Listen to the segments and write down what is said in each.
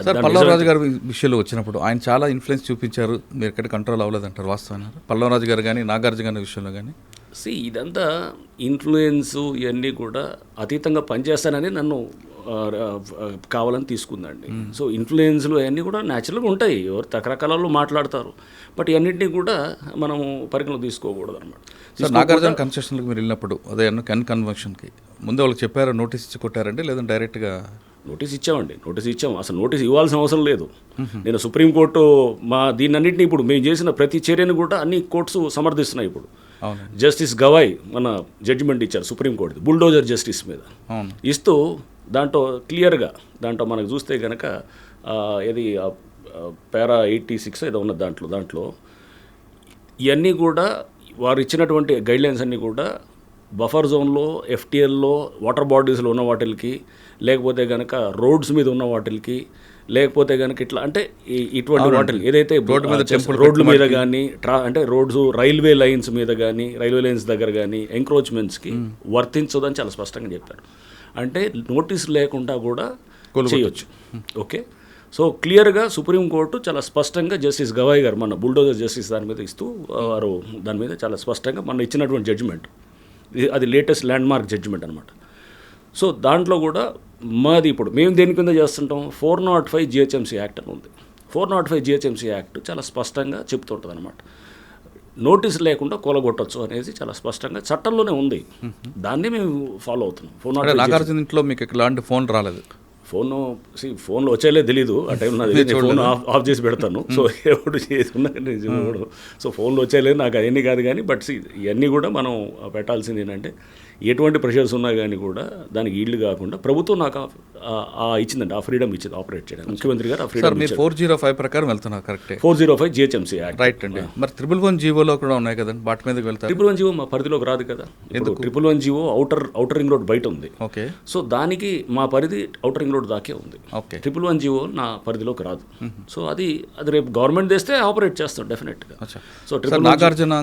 Sir Pallavaraju గారి విషయంలో వచ్చినప్పుడు ఆయన చాలా ఇన్ఫ్లుయెన్స్ చూపించారు, మీరు ఎక్కడ కంట్రోల్ అవ్వలేదంటారు, వాస్తవం పల్లవరాజు గారు కానీ నాగార్జున గారి విషయంలో కానీ? ఇదంతా ఇన్ఫ్లుయెన్స్ ఇవన్నీ కూడా అతీతంగా పనిచేస్తానని నన్ను కావాలని తీసుకుందండి. సో ఇన్ఫ్లుయెన్స్లు అవన్నీ కూడా న్యాచురల్గా ఉంటాయి, ఎవరు రకరకాలలో మాట్లాడతారు, బట్ ఇవన్నింటినీ కూడా మనం పరిగణలో తీసుకోకూడదు అనమాట. సార్ నాగార్జున కన్సెషన్కి మీరు వెళ్ళినప్పుడు అదే కన్వెన్షన్కి ముందు వాళ్ళకి చెప్పారు, నోటీస్ ఇచ్చి కొట్టారండి లేదంటే డైరెక్ట్గా? నోటీస్ ఇచ్చాం. అసలు నోటీస్ ఇవ్వాల్సిన అవసరం లేదు. నేను సుప్రీంకోర్టు దీన్నన్నింటినీ ఇప్పుడు మేము చేసిన ప్రతి చర్యను కూడా అన్ని కోర్ట్స్ సమర్థిస్తున్నాయి. ఇప్పుడు జస్టిస్ గవాయ్ మన జడ్జిమెంట్ ఇచ్చారు సుప్రీంకోర్టు బుల్డోజర్ జస్టిస్ మీద ఇస్తూ, దాంట్లో క్లియర్గా మనకు చూస్తే కనుక ఇది పారా 86 ఏదో ఉన్నది దాంట్లో ఇవన్నీ కూడా వారు ఇచ్చినటువంటి గైడ్లైన్స్ అన్నీ కూడా బఫర్ జోన్లో, ఎఫ్టీఎల్లో, వాటర్ బాడీస్లో ఉన్న వాటికి, లేకపోతే కనుక రోడ్స్ మీద ఉన్న వాటికి, లేకపోతే కనుక ఇట్లా అంటే ఇటువంటి వాటికి ఏదైతే రోడ్ల మీద కానీ అంటే రోడ్స్ రైల్వే లైన్స్ మీద కానీ, రైల్వే లైన్స్ దగ్గర కానీ ఎంక్రోచ్మెంట్స్కి వర్తించదని చాలా స్పష్టంగా చెప్పారు. అంటే నోటీస్ లేకుండా కూడా చేయొచ్చు. ఓకే, సో క్లియర్గా సుప్రీంకోర్టు చాలా స్పష్టంగా జస్టిస్ గవాయ్ గారు మన బుల్డోజర్ జస్టిస్ దాని మీద ఇస్తూ వారు దాని మీద చాలా స్పష్టంగా మన ఇచ్చినటువంటి జడ్జిమెంట్, అది లేటెస్ట్ ల్యాండ్ మార్క్ జడ్జిమెంట్ అనమాట. సో దాంట్లో కూడా మాది ఇప్పుడు మేము దేని కింద చేస్తుంటాం, 405 GHMC యాక్ట్ అని ఉంది. 405 GHMC యాక్ట్ చాలా స్పష్టంగా చెప్తుంటుంది అనమాట. నోటీస్ లేకుండా కూలగొట్టచ్చు అనేది చాలా స్పష్టంగా చట్టంలోనే ఉంది. దాన్ని మేము ఫాలో అవుతున్నాం. 405 నాగార్జున ఇంట్లో మీకు ఎలాంటి ఫోన్ రాలేదు? ఫోన్లో వచ్చేలే తెలీదు ఆ టైంలో, ఫోన్ ఆఫ్ చేసి పెడతాను. సో ఎప్పుడు చేసుకున్నా సో ఫోన్లో వచ్చేలేదు నాకు అవన్నీ కాదు కానీ, బట్ ఇవన్నీ కూడా మనం పెట్టాల్సింది ఏంటంటే ఎటువంటి ప్రెషర్స్ ఉన్నా కానీ కూడా దానికి ఈల్డ్ కాకుండా ప్రభుత్వం నాకు ఇచ్చిందండి, ఆ ఫ్రీడమ్ ఇచ్చింది ఆపరేట్ చేయడానికి. ముఖ్యమంత్రి గారు ఆ ఫ్రీడమ్. 405 ప్రకారం వెళ్తున్నారు కరెక్టే? 405 GHMC యాక్ట్ రైట్ అండి. మరి 111 జీవోలో కూడా ఉన్నాయి కదండి, వాటి మీదకి వెళ్తారు? 111 జీవో మా పరిధిలోకి రాదు కదా. 111 జీవో అవుటర్ రింగ్ రోడ్ బయట ఉంది. ఓకే, సో దానికి మా పరిధి అవుటర్ రింగ్ రోడ్ దాకే ఉంది. ఓకే, 111 జీవో నా పరిధిలోకి రాదు. సో అది రేపు గవర్నమెంట్ తెస్తే ఆపరేట్ చేస్తాం డెఫినెట్గా. సో నాగార్జున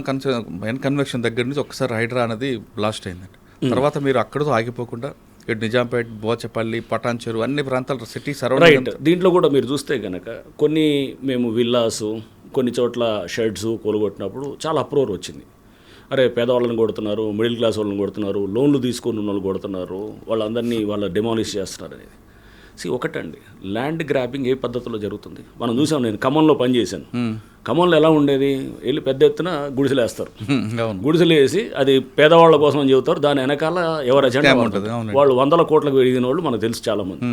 కన్వెక్షన్ దగ్గర నుంచి ఒకసారి హైడ్రా అనేది బ్లాస్ట్ అయిందండి. తర్వాత మీరు అక్కడతో ఆగిపోకుండా ఇటు నిజాంపేట్, బోచపల్లి, పటాన్ చెరువు అన్ని ప్రాంతాలు సిటీ సరౌండింగ్. దీంట్లో కూడా మీరు చూస్తే కనుక కొన్ని మేము విల్లాసు, కొన్ని చోట్ల షెడ్స్ కూలగొట్టినప్పుడు చాలా అప్రోర్ వచ్చింది. అరే పేదవాళ్ళని కొడుతున్నారు, మిడిల్ క్లాస్ వాళ్ళని కొడుతున్నారు, లోన్లు తీసుకుని ఉన్న వాళ్ళు కొడుతున్నారు, వాళ్ళందరినీ డెమాలిష్ చేస్తున్నారు అనేది. ఒకటండి, ల్యాండ్ గ్రాబింగ్ ఏ పద్ధతిలో జరుగుతుంది మనం చూసాం. నేను ఖమ్మంలో పనిచేశాను. ఖమ్మంలో ఎలా ఉండేది, వెళ్ళి పెద్ద ఎత్తున గుడిసెలు వేస్తారు. గుడిసెలు వేసి అది పేదవాళ్ళ కోసం అని చెబుతారు. దాని వెనకాల ఎవరు అజెండా ఉంటుంది, వాళ్ళు 100 కోట్లకు ఎదిగిన వాళ్ళు మనకు తెలుసు చాలామంది.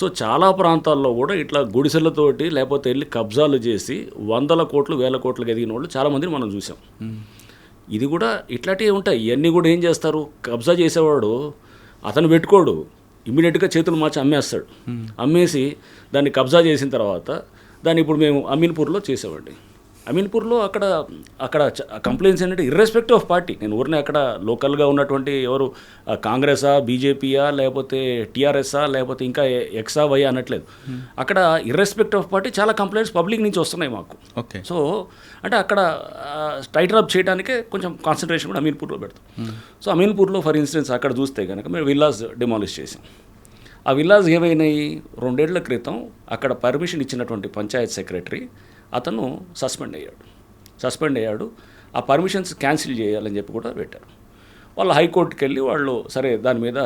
సో చాలా ప్రాంతాల్లో కూడా ఇట్లా గుడిసెలతోటి లేకపోతే వెళ్ళి కబ్జాలు చేసి 100 కోట్లు 1000 కోట్లకు ఎదిగిన వాళ్ళు చాలామందిని మనం చూసాం. ఇది కూడా ఇట్లాంటివి ఉంటాయి. ఇవన్నీ కూడా ఏం చేస్తారు, కబ్జా చేసేవాడు అతను పెట్టుకోడు, ఇమ్మీడియట్గా చేతులు మార్చి అమ్మేస్తాడు. అమ్మేసి దాన్ని కబ్జా చేసిన తర్వాత దాన్ని ఇప్పుడు మేము అమీన్పూర్లో చేసామండి. అమీన్పూర్లో అక్కడ కంప్లైంట్స్ ఏంటంటే ఇర్రెస్పెక్టివ్ ఆఫ్ పార్టీ, నేను ఊరినే అక్కడ లోకల్గా ఉన్నటువంటి ఎవరు కాంగ్రెసా, బీజేపీయా, లేకపోతే టీఆర్ఎస్ఆ, లేకపోతే ఇంకా ఎక్సా వై అనట్లేదు. అక్కడ ఇర్రెస్పెక్టివ్ ఆఫ్ పార్టీ చాలా కంప్లైంట్స్ పబ్లిక్ నుంచి వస్తున్నాయి మాకు. ఓకే, సో అంటే అక్కడ టైటన్ అప్ చేయడానికే కొంచెం కాన్సన్ట్రేషన్ కూడా అమీన్పూర్లో పెడతాం. సో అమీన్పూర్లో ఫర్ ఇన్స్టెన్స్ అక్కడ చూస్తే కనుక మేము విల్లాస్ డెమాలిష్ చేసాం. ఆ విల్లాస్ ఏమైనాయి, 2 ఏళ్ల క్రితం అక్కడ పర్మిషన్ ఇచ్చినటువంటి పంచాయత్ సెక్రటరీ అతను సస్పెండ్ అయ్యాడు. ఆ పర్మిషన్స్ క్యాన్సిల్ చేయాలని చెప్పి కూడా పెట్టారు. వాళ్ళు హైకోర్టుకి వెళ్ళి వాళ్ళు సరే దాని మీద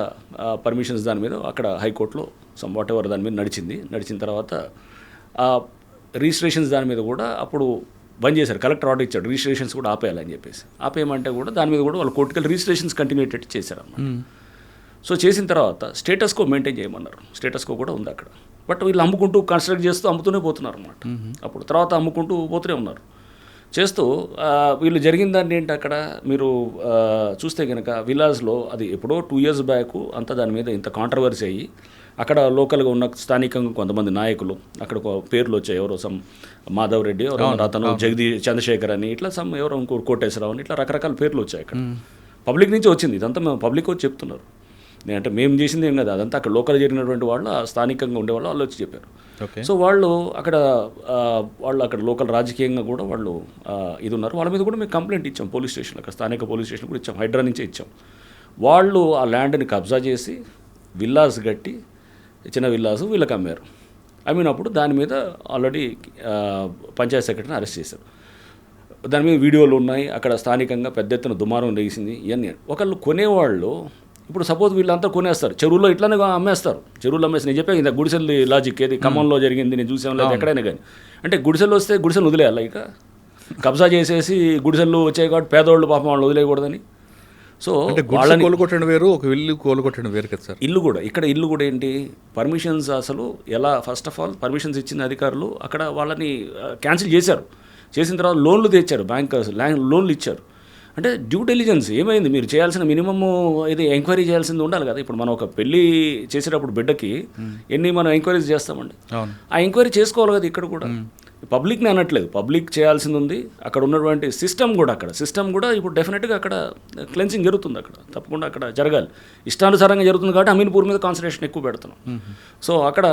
పర్మిషన్స్ దాని మీద అక్కడ హైకోర్టులో వాట్ ఎవర్ దాని మీద నడిచిన తర్వాత రిజిస్ట్రేషన్స్ దాని మీద కూడా అప్పుడు బంద్ చేశారు. కలెక్టర్ ఆర్డర్ ఇచ్చాడు రిజిస్ట్రేషన్స్ కూడా ఆపేయాలని చెప్పేసి. ఆపేయమంటే కూడా దాని మీద కూడా వాళ్ళు కోర్టుకెళ్ళి రిజిస్ట్రేషన్స్ కంటిన్యూటెడ్ చేశారన్నమాట. సో చేసిన తర్వాత స్టేటస్ కో మెయింటైన్ చేయమన్నారు. స్టేటస్ కో కూడా ఉంది అక్కడ. బట్ వీళ్ళు అమ్ముకుంటూ కన్స్ట్రక్ట్ చేస్తూ అమ్ముతూనే పోతున్నారు అన్నమాట. అప్పుడు తర్వాత అమ్ముకుంటూ పోతూనే ఉన్నారు. చేస్తూ వీళ్ళు జరిగిన దాన్ని ఏంటి అక్కడ మీరు చూస్తే కనుక విలాజ్లో అది ఎప్పుడో 2 years బ్యాక్ అంతా దాని మీద ఇంత కాంట్రవర్సీ అయ్యి అక్కడ లోకల్గా ఉన్న స్థానికంగా కొంతమంది నాయకులు అక్కడ పేర్లు వచ్చాయి. ఎవరో మాధవ్ రెడ్డి, అతను చంద్రశేఖర్ అని, ఇట్లా ఎవరో ఇంకో కోటేశ్వరరావు అని, ఇట్లా రకరకాల పేర్లు వచ్చాయి అక్కడ. పబ్లిక్ నుంచి వచ్చింది ఇదంతా. మేము పబ్లిక్ వచ్చి చెప్తున్నారు, అంటే మేము చేసింది ఏం కదా, అదంతా అక్కడ లోకల్ జరిగినటువంటి వాళ్ళు, స్థానికంగా ఉండేవాళ్ళు వాళ్ళు వచ్చి చెప్పారు. సో వాళ్ళు అక్కడ లోకల్ రాజకీయంగా కూడా వాళ్ళు ఇది ఉన్నారు. వాళ్ళ మీద కూడా మేము కంప్లైంట్ ఇచ్చాం పోలీస్ స్టేషన్, అక్కడ స్థానిక పోలీస్ స్టేషన్ కూడా ఇచ్చాం, హైడ్రా నుంచే ఇచ్చాం. వాళ్ళు ఆ ల్యాండ్ని కబ్జా చేసి విల్లాస్ కట్టి చిన్న విల్లాసు వీళ్ళకి అమ్మారు. అమ్మినప్పుడు దాని మీద ఆల్రెడీ పంచాయత్ సెక్రటరీని అరెస్ట్ చేశారు. దాని మీద వీడియోలు ఉన్నాయి, అక్కడ స్థానికంగా పెద్ద ఎత్తున దుమారం లేచింది. ఇవన్నీ ఒకళ్ళు కొనేవాళ్ళు ఇప్పుడు సపోజ్ వీళ్ళంతా కొనేస్తారు, చెరువులో ఇట్లానే అమ్మేస్తారు, చెరువులో అమ్మేసి. నేను చెప్పాను ఇంత గుడిసెలు లాజిక్ ఏది ఖమ్మంలో జరిగింది, నేను చూసాను లేదు ఎక్కడైనా కానీ. అంటే గుడిసెలు వస్తే గుడిసెలు వదిలేయాలి, ఇక కబ్జా చేసేసి గుడిసెలు వచ్చాయి కాబట్టి పేదవాళ్ళు పాపం వాళ్ళు వదిలేయకూడదని. సో వాళ్ళని కోలుకొట్టడం వేరు, ఒక ఇల్లు కోలుకొట్టడం వేరు కదా సార్. ఇల్లు కూడా ఇక్కడ ఇల్లు కూడా ఏంటి పర్మిషన్స్ అసలు ఎలా ఫస్ట్ ఆఫ్ ఆల్ పర్మిషన్స్ ఇచ్చిన అధికారులు అక్కడ వాళ్ళని క్యాన్సిల్ చేశారు. చేసిన తర్వాత లోన్లు తెచ్చారు, బ్యాంకర్స్ లోన్లు ఇచ్చారు. అంటే డ్యూ డెలిజెన్స్ ఏమైంది, మీరు చేయాల్సిన మినిమమ్ ఇది ఎంక్వైరీ చేయాల్సింది ఉండాలి కదా. ఇప్పుడు మనం ఒక పెళ్లి చేసేటప్పుడు బిడ్డకి ఎన్ని మనం ఎంక్వైరీస్ చేస్తామండి, ఆ ఎంక్వైరీ చేసుకోవాలి కదా. ఇక్కడ కూడా పబ్లిక్ని అనట్లేదు, పబ్లిక్ చేయాల్సింది ఉంది. అక్కడ ఉన్నటువంటి సిస్టమ్ కూడా ఇప్పుడు డెఫినెట్గా అక్కడ క్లెన్సింగ్ జరుగుతుంది, అక్కడ తప్పకుండా అక్కడ జరగాలి. ఇష్టానుసారంగా జరుగుతుంది కాబట్టి అమీన్పూర్ మీద కాన్సన్ట్రేషన్ ఎక్కువ పెడుతున్నాం. సో అక్కడ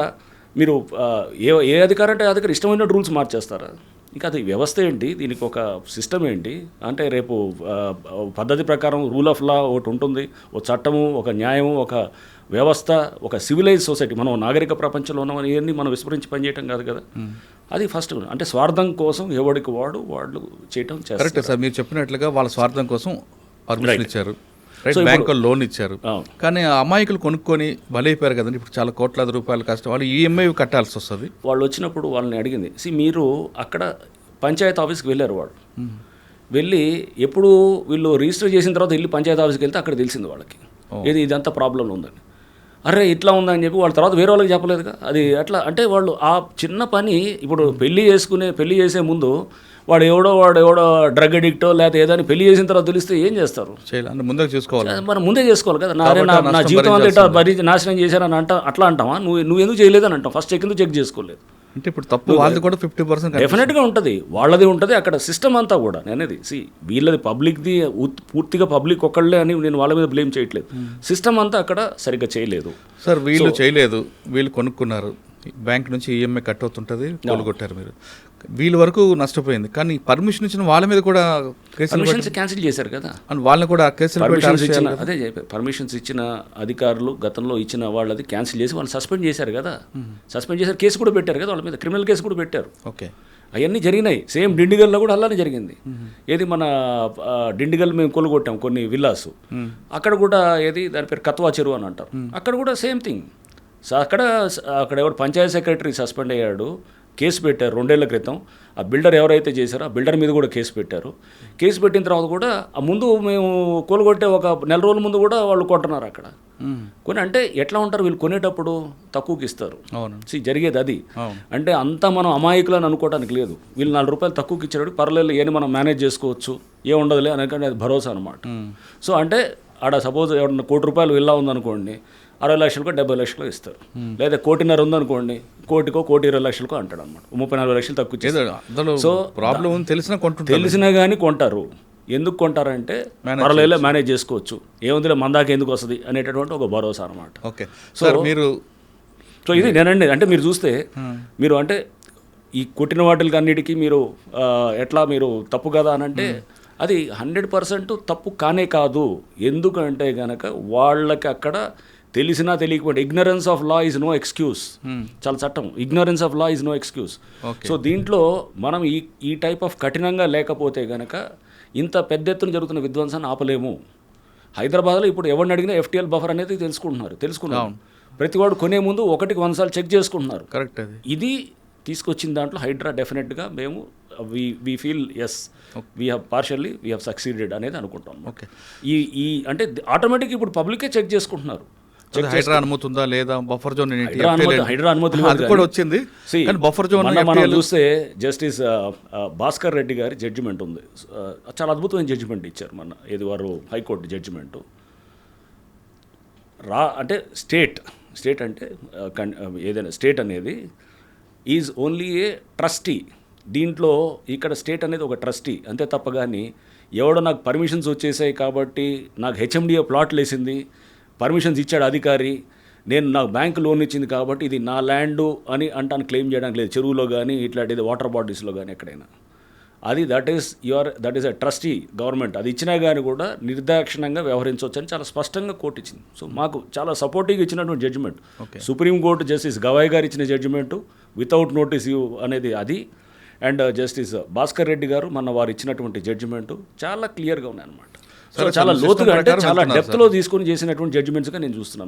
మీరు ఏ అధికారం అంటే అధికారం ఇష్టమైన రూల్స్ మార్చేస్తారా? ఇంకా అది వ్యవస్థ ఏంటి, దీనికి ఒక సిస్టమ్ ఏంటి అంటే రేపు పద్ధతి ప్రకారం రూల్ ఆఫ్ లా ఒకటి ఉంటుంది, ఒక చట్టము, ఒక న్యాయము, ఒక వ్యవస్థ, ఒక సివిలైజ్ సొసైటీ. మనం నాగరిక ప్రపంచంలో ఉన్నామని ఇవన్నీ మనం విస్మరించి పనిచేయటం కాదు కదా. అది ఫస్ట్ అంటే స్వార్థం కోసం ఎవడికి వాళ్ళు చేయటం చేస్తారు. కరెక్ట్ సార్, మీరు చెప్పినట్లుగా వాళ్ళ స్వార్థం కోసం పర్మిషన్ ఇచ్చారు, బ్యాంకులు లోన్ ఇచ్చారు. కానీ అమాయకులు కొనుక్కొని బలైపోయారు కదండి. ఇప్పుడు చాలా కోట్లాది రూపాయలు కష్టం, వాళ్ళు ఈఎంఐ కట్టాల్సి వస్తుంది. వాళ్ళు వచ్చినప్పుడు వాళ్ళని అడిగింది, మీరు అక్కడ పంచాయతీ ఆఫీస్కి వెళ్ళారు. వాళ్ళు వెళ్ళి ఎప్పుడు వీళ్ళు రిజిస్టర్ చేసిన తర్వాత వెళ్ళి పంచాయతీ ఆఫీస్కి వెళ్తే అక్కడ తెలిసింది వాళ్ళకి ఇదంతా ప్రాబ్లం ఉందని. అరే ఇట్లా ఉందని చెప్పి వాళ్ళ తర్వాత వేరే వాళ్ళకి చెప్పలేదుగా. అది అట్లా అంటే వాళ్ళు ఆ చిన్న పని ఇప్పుడు పెళ్లి చేసే ముందు వాడు ఎవడో డ్రగ్ అడిక్టో లేకపోతే ఏదో పెళ్లి చేసిన తర్వాత తెలిస్తే ఏం చేస్తారు? ముందే చేసుకోవాలి, మనం ముందే చేసుకోవాలి కదా. నా జీవితం అంతా ఇట్లా నాశనం చేశారని అట్లా అంటావా? నువ్వు ఎందుకు చేయలేదని అంటావు, ఫస్ట్ ఎందుకు చెక్ చేసుకోలేదు అంటే ఇప్పుడు తప్పు వాళ్ళది కూడా 50% డెఫినెట్గా ఉంటుంది, వాళ్ళది ఉంటుంది అక్కడ సిస్టమ్ అంతా కూడా. నేనేది వీళ్ళది పబ్లిక్ది పూర్తిగా పబ్లిక్ ఒక్కళ్ళే అని నేను వాళ్ళ మీద బ్లేమ్ చేయట్లేదు. సిస్టమ్ అంతా అక్కడ సరిగ్గా చేయలేదు సార్. వీళ్ళు చేయలేదు, వీళ్ళు కొనుక్కున్నారు, బ్యాంక్ నుంచి ఈఎంఐ కట్ అవుతుంటుంది, కోలుగొట్టారు మీరు. వీళ్ళ వరకు నష్టపోయింది, కానీ పర్మిషన్ ఇచ్చిన వాళ్ళ మీద కూడా పర్మిషన్స్ క్యాన్సిల్ చేశారు కదా. వాళ్ళని కూడా కేసులు అదే పర్మిషన్స్ ఇచ్చిన అధికారులు గతంలో ఇచ్చిన వాళ్ళది క్యాన్సిల్ చేసి వాళ్ళు సస్పెండ్ చేశారు కదా. సస్పెండ్ చేశారు, కేసు కూడా పెట్టారు కదా వాళ్ళ మీద, క్రిమినల్ కేసు కూడా పెట్టారు. ఓకే, అవన్నీ జరిగినాయి. సేమ్ డిండిగల్లో కూడా అలానే జరిగింది. ఏది మన డిండిగల్ మేము కొలుగొట్టాం కొన్ని విల్లాసు, అక్కడ కూడా ఏది దాని పేరు కత్వా చెరువు అని అంటారు, అక్కడ కూడా సేమ్ థింగ్. అక్కడ ఎవరు పంచాయత్ సెక్రటరీ సస్పెండ్ అయ్యాడు, కేసు పెట్టారు 2 ఏళ్ల క్రితం. ఆ బిల్డర్ ఎవరైతే చేశారో ఆ బిల్డర్ మీద కూడా కేసు పెట్టారు. కేసు పెట్టిన తర్వాత కూడా ఆ ముందు మేము కొలుగొట్టే ఒక నెల రోజుల ముందు కూడా వాళ్ళు కొంటున్నారు అక్కడ కొని. అంటే ఎట్లా ఉంటారు వీళ్ళు, కొనేటప్పుడు తక్కువకి ఇస్తారు. జరిగేది అది. అంటే అంతా మనం అమాయకులని అనుకోవడానికి లేదు. వీళ్ళు 4 రూపాయలు తక్కువకి ఇచ్చాడు, పర్లేదు ఏని మనం మేనేజ్ చేసుకోవచ్చు, ఏముండదులే అనకంటే అది భరోసా అనమాట. సో అంటే ఆడ సపోజ్ ఎవరన్నా ₹1,00,00,000 విల్లా ఉందనుకోండి, 60 లక్షలకో 70 లక్షలకో ఇస్తారు. లేదా 1,50,00,000 ఉందనుకోండి, 1,20,00,000 అంటాడు అనమాట. 34 లక్షలు తక్కువ ఇచ్చేస్తారు. సో ప్రాబ్లం తెలిసినా కానీ కొంటారు. ఎందుకు కొంటారంటే పర్వాలేదు మేనేజ్ చేసుకోవచ్చు, ఏముందిలే మందాక ఎందుకు వస్తుంది అనేటటువంటి ఒక భరోసా అనమాట. ఓకే, సో ఇది నేనండి. అంటే మీరు చూస్తే మీరు అంటే ఈ కొట్టిన వాటికి అన్నిటికీ మీరు ఎట్లా మీరు తప్పు కదా అని అంటే అది 100% తప్పు కానే కాదు. ఎందుకంటే కనుక వాళ్ళకి అక్కడ తెలిసినా తెలియకపోతే ignorance of law is no excuse. చాలా చట్టం, ignorance of law is no excuse. So దీంట్లో మనం ఈ టైప్ ఆఫ్ కఠినంగా లేకపోతే కనుక ఇంత పెద్ద ఎత్తున జరుగుతున్న విధ్వంసాన్ని ఆపలేము. హైదరాబాద్లో ఇప్పుడు ఎవరిని అడిగినా FTL బఫర్ అనేది తెలుసుకున్నాం. ప్రతివాడు కొనే ముందు 1కి 100 సార్లు చెక్ చేసుకుంటున్నారు. కరెక్ట్. ఇది తీసుకొచ్చిన దాంట్లో హైడ్రా డెఫినెట్గా మేము we feel yes we have partially we have succeeded అనేది అనుకుంటాం. ఓకే, ఈ అంటే ఆటోమేటిక్ ఇప్పుడు పబ్లికే చెక్ చేసుకుంటున్నారు. హైడ్రా అనుమతుందా లేదా, బఫర్ జోన్ హైడ్రా అనుమతి కూడా వచ్చింది. బఫర్ జోన్ మనం చూస్తే జస్టిస్ భాస్కర్ రెడ్డి గారి జడ్జిమెంట్ ఉంది, చాలా అద్భుతమైన జడ్జిమెంట్ ఇచ్చారు మన వారు హైకోర్టు జడ్జిమెంటు. అంటే స్టేట్ అంటే ఏదైనా స్టేట్ అనేది ఈజ్ ఓన్లీ ఏ ట్రస్టీ. దీంట్లో ఇక్కడ స్టేట్ అనేది ఒక ట్రస్టీ అంతే తప్ప కానీ ఎవడో నాకు పర్మిషన్స్ వచ్చేసాయి కాబట్టి నాకు HMDA ప్లాట్లు వేసింది, పర్మిషన్స్ ఇచ్చాడు అధికారి, నాకు బ్యాంక్ లోన్ ఇచ్చింది కాబట్టి ఇది నా ల్యాండు అని అంటాను క్లెయిమ్ చేయడానికి లేదు. చెరువులో కానీ ఇట్లాంటిది వాటర్ బాడీస్లో కానీ ఎక్కడైనా అది that is a trustee government. అది ఇచ్చినా కానీ కూడా నిర్దాక్షిణ్యంగా వ్యవహరించవచ్చు అని చాలా స్పష్టంగా కోర్టు ఇచ్చింది. సో మాకు చాలా సపోర్టివ్గా ఇచ్చినటువంటి జడ్జిమెంట్. సుప్రీంకోర్టు జస్టిస్ గవాయ్ గారు ఇచ్చిన జడ్జిమెంటు వితౌట్ నోటీస్ అనేది అది, అండ్ జస్టిస్ భాస్కర్ రెడ్డి గారు వారు ఇచ్చినటువంటి జడ్జిమెంటు చాలా క్లియర్గా ఉన్నాయన్నమాట. సో చాలా లోతుగా అంటే చాలా డెప్త్లో తీసుకొని చేసినటువంటి జడ్జిమెంట్స్గా నేను చూస్తున్నాను.